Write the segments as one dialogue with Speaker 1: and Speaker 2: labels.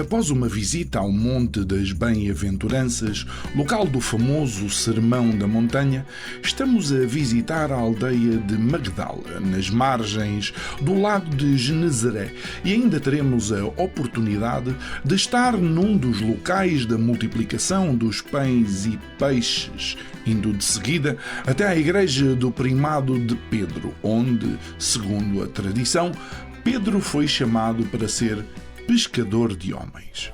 Speaker 1: Após uma visita ao Monte das Bem-aventuranças, local do famoso Sermão da Montanha, estamos a visitar a aldeia de Magdala, nas margens do lago de Genezaré, e ainda teremos a oportunidade de estar num dos locais da multiplicação dos pães e peixes, indo de seguida até à igreja do Primado de Pedro, onde, segundo a tradição, Pedro foi chamado para ser pescador de homens.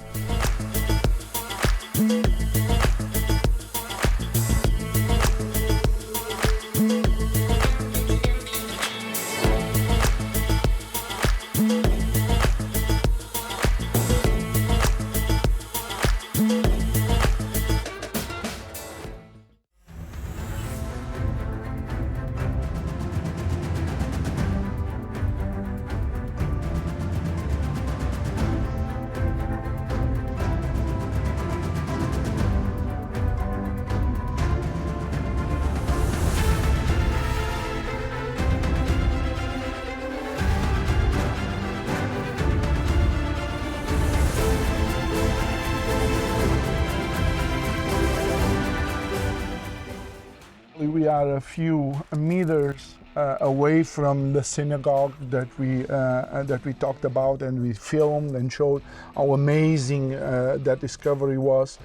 Speaker 2: We are a few meters away from the synagogue that we talked about, and we filmed and showed how amazing that discovery was.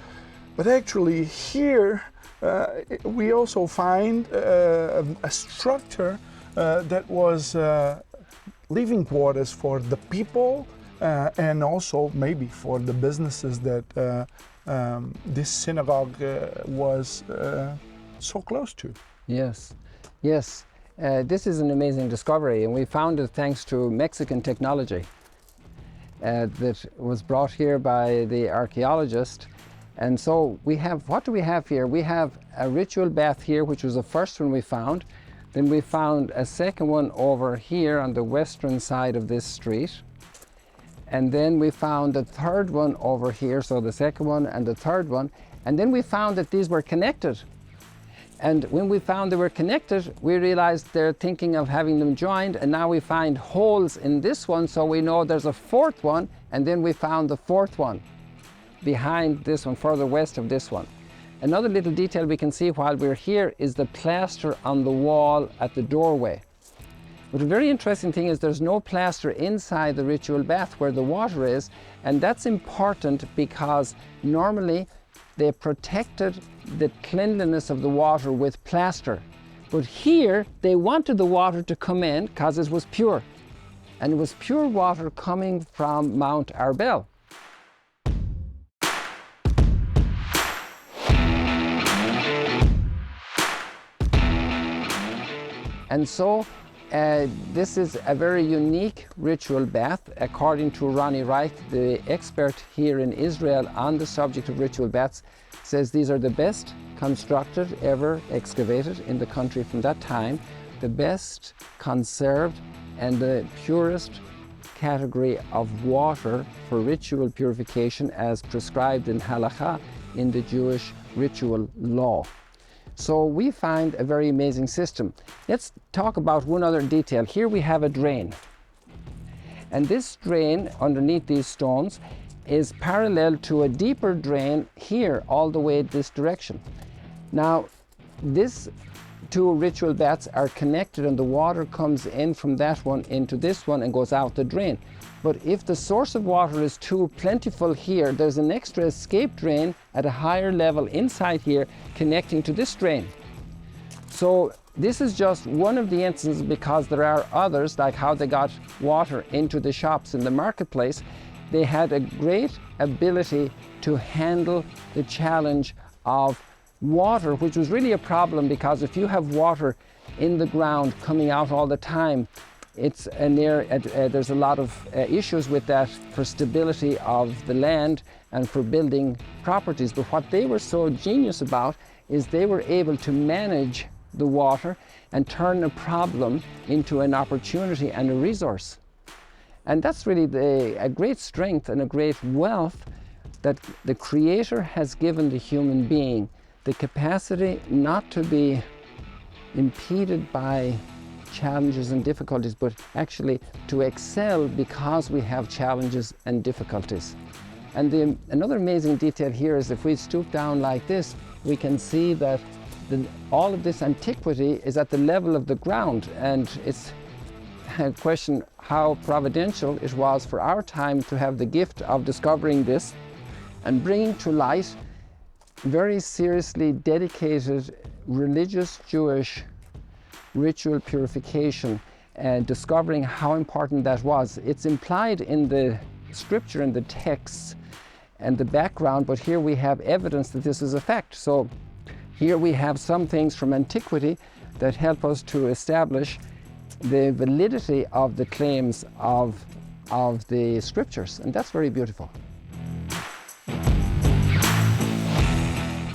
Speaker 2: But actually here we also find a structure that was living quarters for the people and also maybe for the businesses that this synagogue was so close to.
Speaker 3: Yes, yes. This is an amazing discovery, and we found it thanks to Mexican technology that was brought here by the archaeologist. And so we have, what do we have here? We have a ritual bath here, which was the first one we found. Then we found a second one over here on the western side of this street. And then we found the third one over here, so the second one and the third one. And then we found that these were connected. And when we found they were connected, we realized they're thinking of having them joined, and now we find holes in this one, so we know there's a fourth one, and then we found the fourth one behind this one, further west of this one. Another little detail we can see while we're here is the plaster on the wall at the doorway. But a very interesting thing is there's no plaster inside the ritual bath where the water is, and that's important because normally they protected the cleanliness of the water with plaster. But here, they wanted the water to come in because it was pure. And it was pure water coming from Mount Arbel. And so, this is a very unique ritual bath, according to Ronnie Wright, the expert here in Israel on the subject of ritual baths. Says these are the best constructed ever excavated in the country from that time, the best conserved and the purest category of water for ritual purification as prescribed in halakha, in the Jewish ritual law. So we find a very amazing system. Let's talk about one other detail. Here we have a drain. And this drain underneath these stones is parallel to a deeper drain here all the way this direction. Now, these two ritual baths are connected and the water comes in from that one into this one and goes out the drain. But if the source of water is too plentiful here, there's an extra escape drain at a higher level inside here connecting to this drain. So this is just one of the instances, because there are others, like how they got water into the shops in the marketplace. They had a great ability to handle the challenge of water, which was really a problem, because if you have water in the ground coming out all the time, it's there's a lot of issues with that for stability of the land and for building properties. But what they were so genius about is they were able to manage the water and turn a problem into an opportunity and a resource. And that's really a great strength and a great wealth that the Creator has given the human being, the capacity not to be impeded by challenges and difficulties, but actually to excel because we have challenges and difficulties. And another amazing detail here is if we stoop down like this, we can see that all of this antiquity is at the level of the ground, and it's a question how providential it was for our time to have the gift of discovering this and bringing to light very seriously dedicated religious Jewish ritual purification and discovering how important that was. It's implied in the scripture and the texts and the background, but here we have evidence that this is a fact. So here we have some things from antiquity that help us to establish the validity of the claims of the scriptures, and that's very beautiful.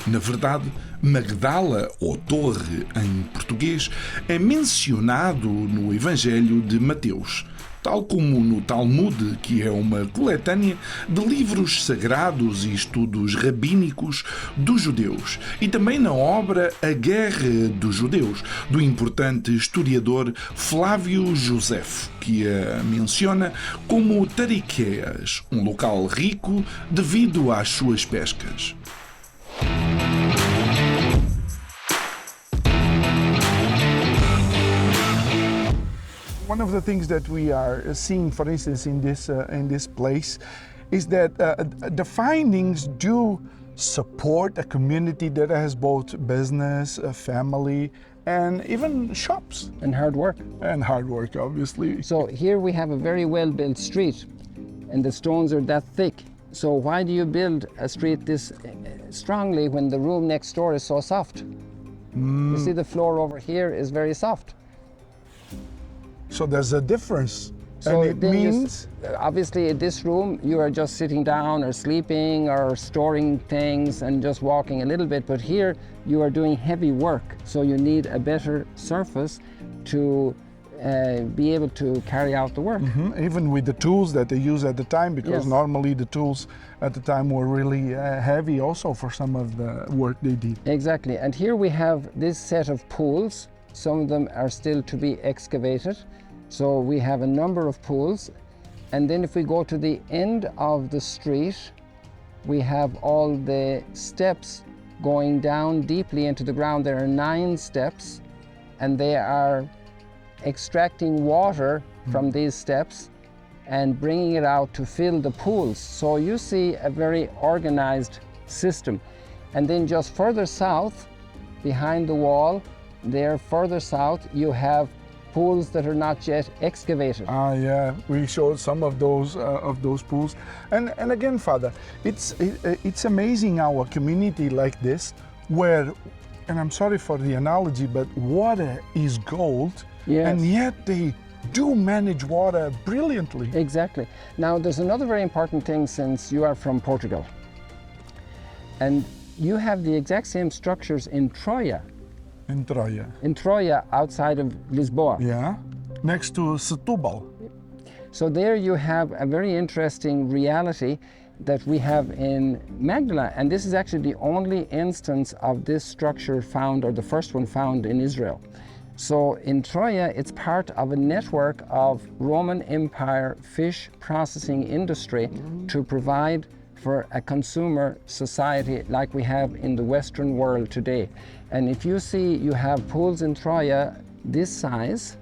Speaker 1: Na verdade, Magdala, ou Torre em português, é mencionado no Evangelho de Mateus, tal como no Talmud, que é uma coletânea de livros sagrados e estudos rabínicos dos judeus, e também na obra A Guerra dos Judeus, do importante historiador Flávio Josefo, que a menciona como Tariqueias, um local rico devido às suas pescas.
Speaker 2: One of the things that we are seeing, for instance, in this place, is that the findings do support a community that has both business, family, and even shops.
Speaker 3: And hard work.
Speaker 2: And hard work, obviously.
Speaker 3: So here we have a very well-built street, and the stones are that thick. So why do you build a street this strongly when the room next door is so soft? You see the floor over here is very soft.
Speaker 2: So there's a difference.
Speaker 3: So
Speaker 2: and it
Speaker 3: then
Speaker 2: means
Speaker 3: obviously in this room you are just sitting down or sleeping or storing things and just walking a little bit, but here you are doing heavy work, so you need a better surface to be able to carry out the work.
Speaker 2: even with the tools that they use at the time, because
Speaker 3: Yes.
Speaker 2: normally the tools at the time were really heavy also for some of the work they did.
Speaker 3: Exactly, and here we have this set of pools. Some of them are still to be excavated. So we have a number of pools, and then if we go to the end of the street, we have all the steps going down deeply into the ground. There are 9 steps, and they are extracting water from these steps and bringing it out to fill the pools. So you see a very organized system. And then just further south, behind the wall, there further south, you have pools that are not yet excavated.
Speaker 2: Yeah, we showed some of those pools, and again, Father, it's amazing our community like this, where, and I'm sorry for the analogy, but water is gold,
Speaker 3: Yes.
Speaker 2: and yet they do manage water brilliantly.
Speaker 3: Exactly. Now there's another very important thing, since you are from Portugal, and you have the exact same structures in Troia.
Speaker 2: In Troia,
Speaker 3: In Troia, outside of Lisboa.
Speaker 2: yeah, next to Setúbal.
Speaker 3: So there you have a very interesting reality that we have in Magdala, and this is actually the only instance of this structure found, or the first one found in Israel. So in Troia, it's part of a network of Roman Empire fish processing industry to provide for a consumer society like we have in the Western world today. And if you see, you have pools in Troia this size,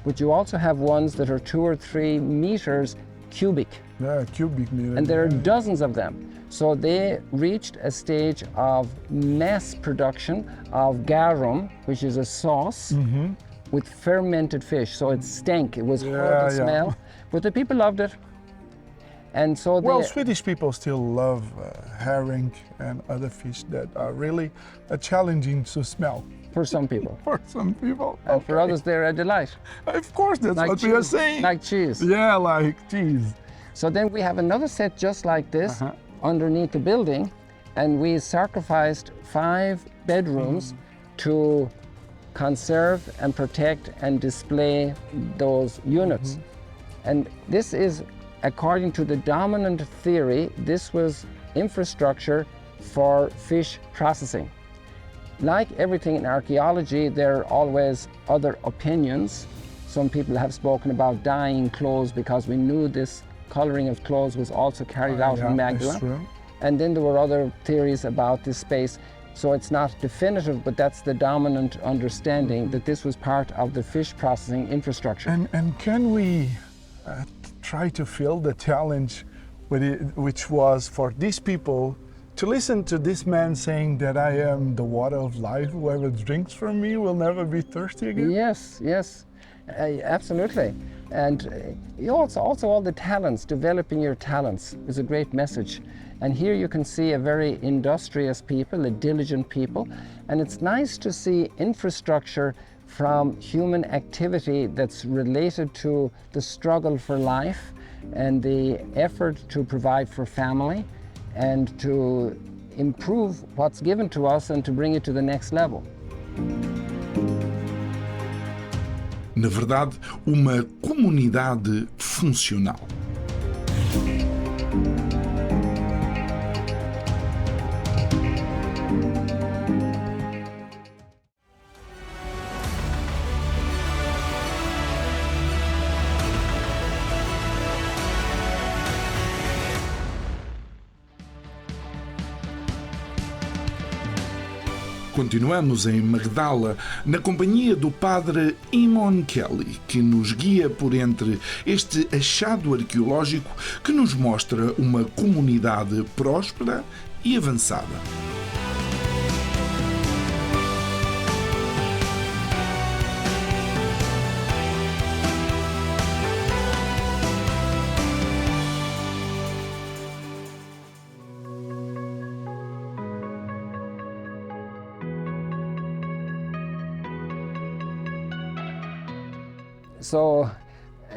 Speaker 3: but you also have ones that are 2 or 3 meters cubic,
Speaker 2: Yeah, cubic meter.
Speaker 3: and there are dozens of them. So they reached a stage of mass production of garum, which is a sauce with fermented fish. So it stank, it was horrible
Speaker 2: Yeah, yeah.
Speaker 3: smell, but the people loved it. And so
Speaker 2: Well,
Speaker 3: they,
Speaker 2: Swedish people still love herring and other fish that are really challenging to smell
Speaker 3: for some people,
Speaker 2: for some people.
Speaker 3: and for
Speaker 2: Okay.
Speaker 3: others they're a delight.
Speaker 2: Of course, that's
Speaker 3: Like
Speaker 2: what we are
Speaker 3: cheese,
Speaker 2: saying.
Speaker 3: like cheese.
Speaker 2: Yeah, like cheese.
Speaker 3: So then we have another set just like this underneath the building, and we sacrificed 5 bedrooms to conserve and protect and display those units. And this is, according to the dominant theory, this was infrastructure for fish processing. Like everything in archaeology, there are always other opinions. Some people have spoken about dyeing clothes because we knew this coloring of clothes was also carried out
Speaker 2: Yeah,
Speaker 3: in
Speaker 2: that's
Speaker 3: Magdala.
Speaker 2: true.
Speaker 3: And then there were other theories about this space. So it's not definitive, but that's the dominant understanding that this was part of the fish processing infrastructure.
Speaker 2: And can we try to fill the challenge with it, which was for these people to listen to this man saying that I am the water of life, whoever drinks from me will never be thirsty again?
Speaker 3: Yes, yes, absolutely. And also all the talents, developing your talents is a great message. And here you can see a very industrious people, a diligent people. And it's nice to see infrastructure from human activity that's related to the struggle for life and the effort to provide for family and to improve what's given to us and to bring it to the next level.
Speaker 1: Na verdade, uma comunidade funcional. Continuamos em Magdala, na companhia do padre Eamon Kelly, que nos guia por entre este achado arqueológico que nos mostra uma comunidade próspera e avançada.
Speaker 3: So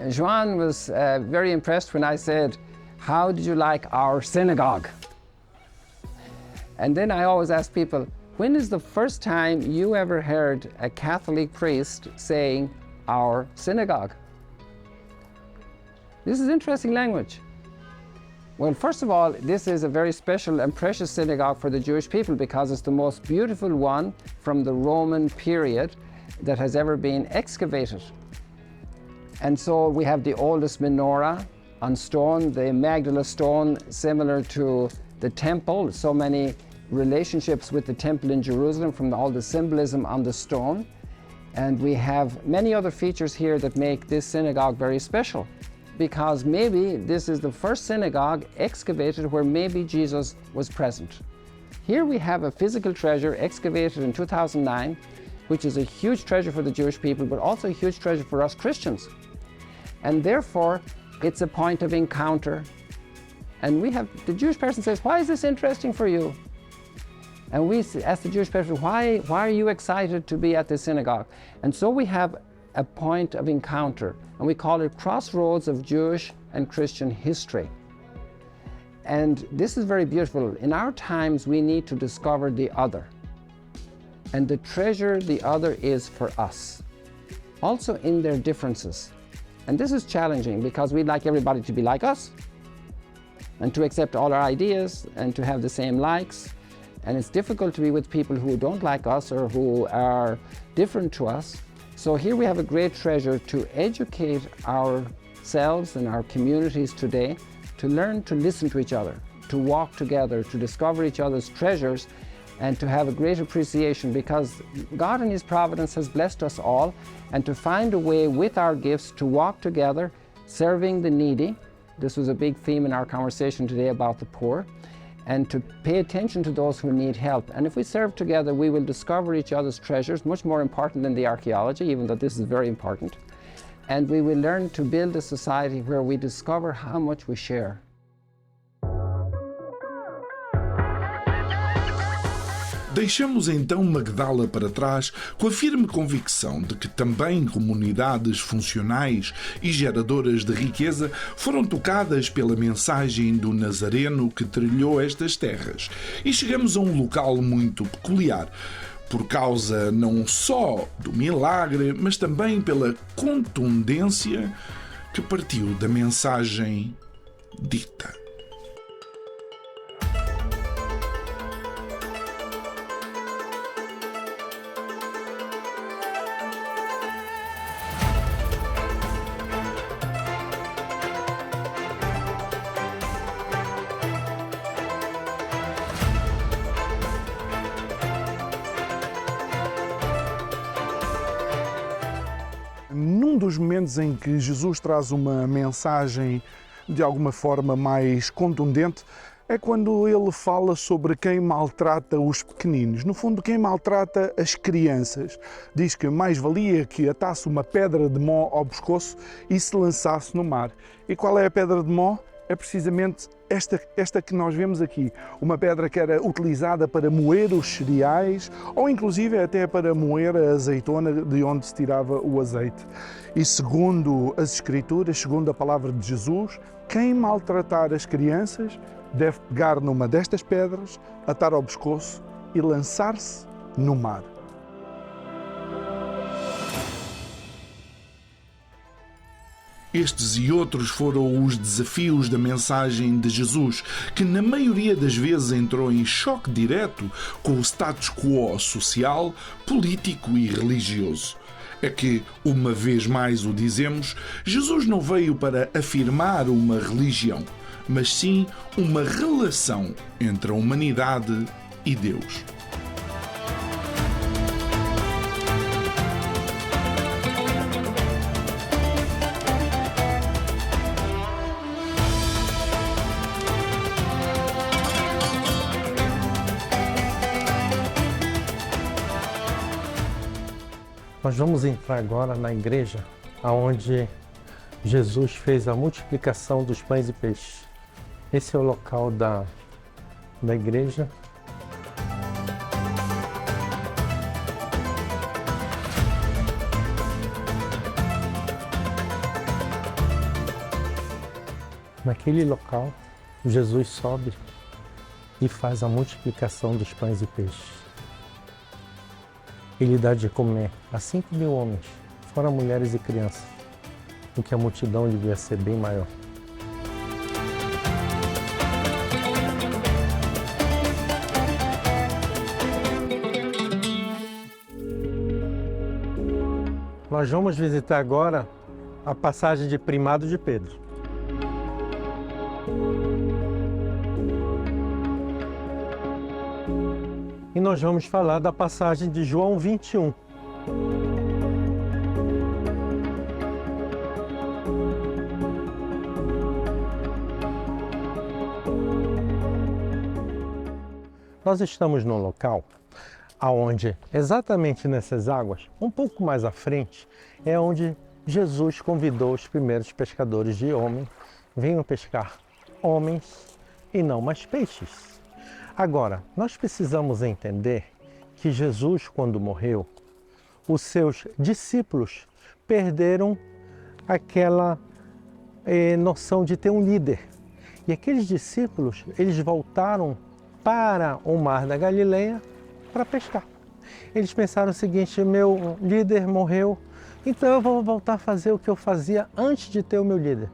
Speaker 3: Joan was very impressed when I said, "How did you like our synagogue?" And then I always ask people, when is the first time you ever heard a Catholic priest saying, "our synagogue"? This is interesting language. Well, first of all, this is a very special and precious synagogue for the Jewish people because it's the most beautiful one from the Roman period that has ever been excavated. And so we have the oldest menorah on stone, the Magdala stone, similar to the temple, so many relationships with the temple in Jerusalem from all the symbolism on the stone. And we have many other features here that make this synagogue very special, because maybe this is the first synagogue excavated where maybe Jesus was present. Here we have a physical treasure excavated in 2009, which is a huge treasure for the Jewish people, but also a huge treasure for us Christians. And therefore, it's a point of encounter. And the Jewish person says, "Why is this interesting for you?" And we ask the Jewish person, why are you excited to be at the synagogue? And so we have a point of encounter, and we call it crossroads of Jewish and Christian history. And this is very beautiful. In our times, we need to discover the other. And the treasure the other is for us, also in their differences. And this is challenging because we'd like everybody to be like us and to accept all our ideas and to have the same likes. And it's difficult to be with people who don't like us or who are different to us. So here we have a great treasure to educate ourselves and our communities today, to learn to listen to each other, to walk together, to discover each other's treasures, and to have a great appreciation, because God in His providence has blessed us all, and to find a way with our gifts to walk together, serving the needy. This was a big theme in our conversation today about the poor, and to pay attention to those who need help. And if we serve together, we will discover each other's treasures, much more important than the archaeology, even though this is very important. And we will learn to build a society where we discover how much we share.
Speaker 1: Deixamos então Magdala para trás com a firme convicção de que também comunidades funcionais e geradoras de riqueza foram tocadas pela mensagem do Nazareno que trilhou estas terras. E chegamos a um local muito peculiar, por causa não só do milagre, mas também pela contundência que partiu da mensagem dita.
Speaker 2: dos momentos em que Jesus traz uma mensagem de alguma forma mais contundente é quando ele fala sobre quem maltrata os pequeninos. No fundo, quem maltrata as crianças. Diz que mais valia que atasse uma pedra de mó ao pescoço e se lançasse no mar. E qual é a pedra de mó? É precisamente esta que nós vemos aqui. Uma pedra que era utilizada para moer os cereais ou inclusive até para moer a azeitona de onde se tirava o azeite. E segundo as Escrituras, segundo a palavra de Jesus, quem maltratar as crianças deve pegar numa destas pedras, atar ao pescoço e lançar-se no mar.
Speaker 1: Estes e outros foram os desafios da mensagem de Jesus, que na maioria das vezes entrou em choque direto com o status quo social, político e religioso. É que, uma vez mais o dizemos, Jesus não veio para afirmar uma religião, mas sim uma relação entre a humanidade e Deus.
Speaker 4: Nós vamos entrar agora na igreja, onde Jesus fez a multiplicação dos pães e peixes. Esse é o local da igreja. Naquele local, Jesus sobe e faz a multiplicação dos pães e peixes. Ele dá de comer a 5.000 homens, fora mulheres e crianças, porque a multidão devia ser bem maior. Nós vamos visitar agora a passagem de Primado de Pedro. E nós vamos falar da passagem de João 21. Nós estamos num local onde, exatamente nessas águas, um pouco mais à frente, é onde Jesus convidou os primeiros pescadores de homem, venham pescar homens e não mais peixes. Agora, nós precisamos entender que Jesus, quando morreu, os seus discípulos perderam aquela noção de ter um líder. E aqueles discípulos, eles voltaram para o mar da Galileia para pescar. Eles pensaram o seguinte: meu líder morreu, então eu vou voltar a fazer o que eu fazia antes de ter o meu líder.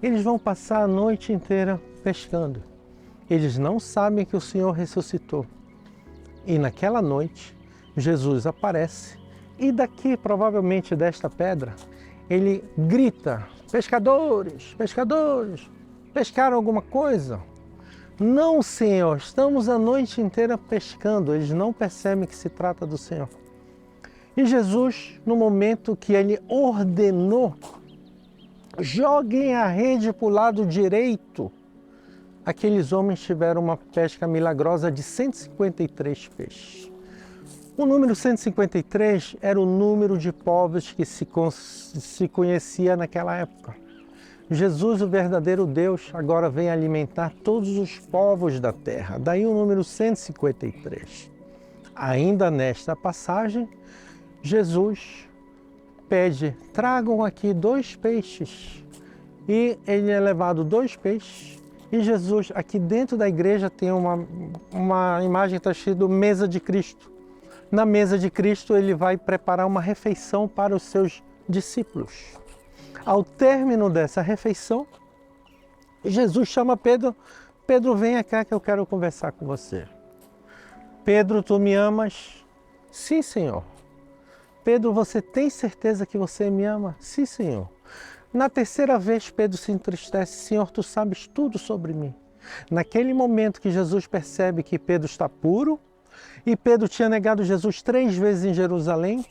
Speaker 4: Eles vão passar a noite inteira pescando. Eles não sabem que o Senhor ressuscitou. E naquela noite, Jesus aparece e daqui, provavelmente desta pedra, ele grita: pescadores, pescadores, pescaram alguma coisa? Não, Senhor, estamos a noite inteira pescando. Eles não percebem que se trata do Senhor. E Jesus, no momento que ele ordenou, joguem a rede para o lado direito, aqueles homens tiveram uma pesca milagrosa de 153 peixes. O número 153 era o número de povos que se conhecia naquela época. Jesus, o verdadeiro Deus, agora vem alimentar todos os povos da terra. Daí o número 153. Ainda nesta passagem, Jesus pede: tragam aqui 2 peixes. E ele é levado 2 peixes. E Jesus, aqui dentro da igreja, tem uma imagem que está escrito mesa de Cristo. Na mesa de Cristo, ele vai preparar uma refeição para os seus discípulos. Ao término dessa refeição, Jesus chama Pedro: Pedro, vem cá que eu quero conversar com você. Pedro, tu me amas? Sim, Senhor. Pedro, você tem certeza que você me ama? Sim, Senhor. Na terceira vez, Pedro se entristece: Senhor, tu sabes tudo sobre mim. Naquele momento que Jesus percebe que Pedro está puro, e Pedro tinha negado Jesus 3 vezes em Jerusalém,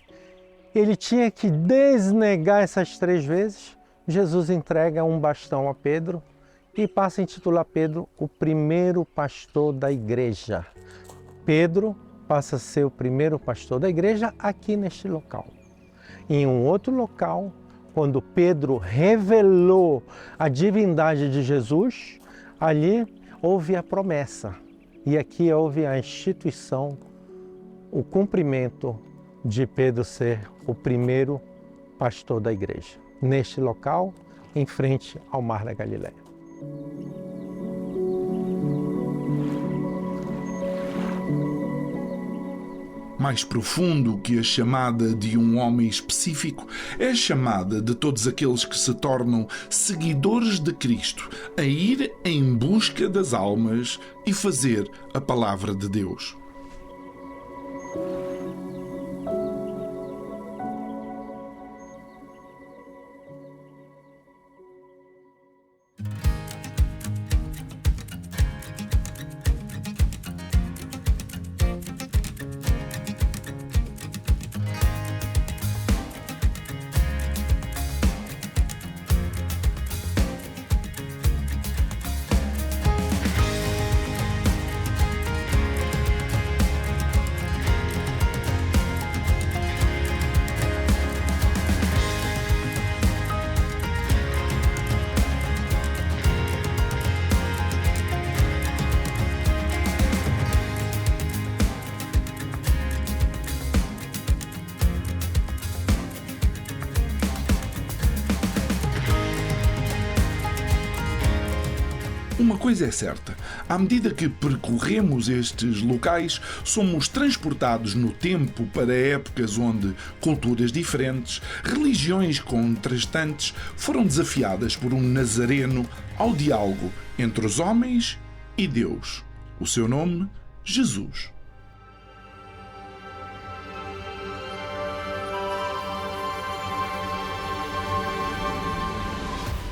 Speaker 4: ele tinha que desnegar essas 3 vezes, Jesus entrega um bastão a Pedro e passa a intitular Pedro o primeiro pastor da igreja. Pedro passa a ser o primeiro pastor da igreja aqui neste local. Em um outro local, quando Pedro revelou a divindade de Jesus, ali houve a promessa. E aqui houve a instituição, o cumprimento de Pedro ser o primeiro pastor da igreja. Neste local, em frente ao Mar da Galileia.
Speaker 1: Mais profundo que a chamada de um homem específico é a chamada de todos aqueles que se tornam seguidores de Cristo a ir em busca das almas e fazer a palavra de Deus. Uma coisa é certa, à medida que percorremos estes locais, somos transportados no tempo para épocas onde culturas diferentes, religiões contrastantes foram desafiadas por um nazareno ao diálogo entre os homens e Deus. O seu nome, Jesus.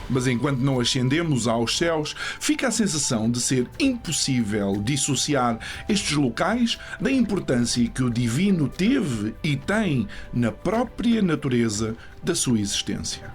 Speaker 1: Mas enquanto não ascendemos aos céus, fica a sensação de ser impossível dissociar estes locais da importância que o divino teve e tem na própria natureza da sua existência.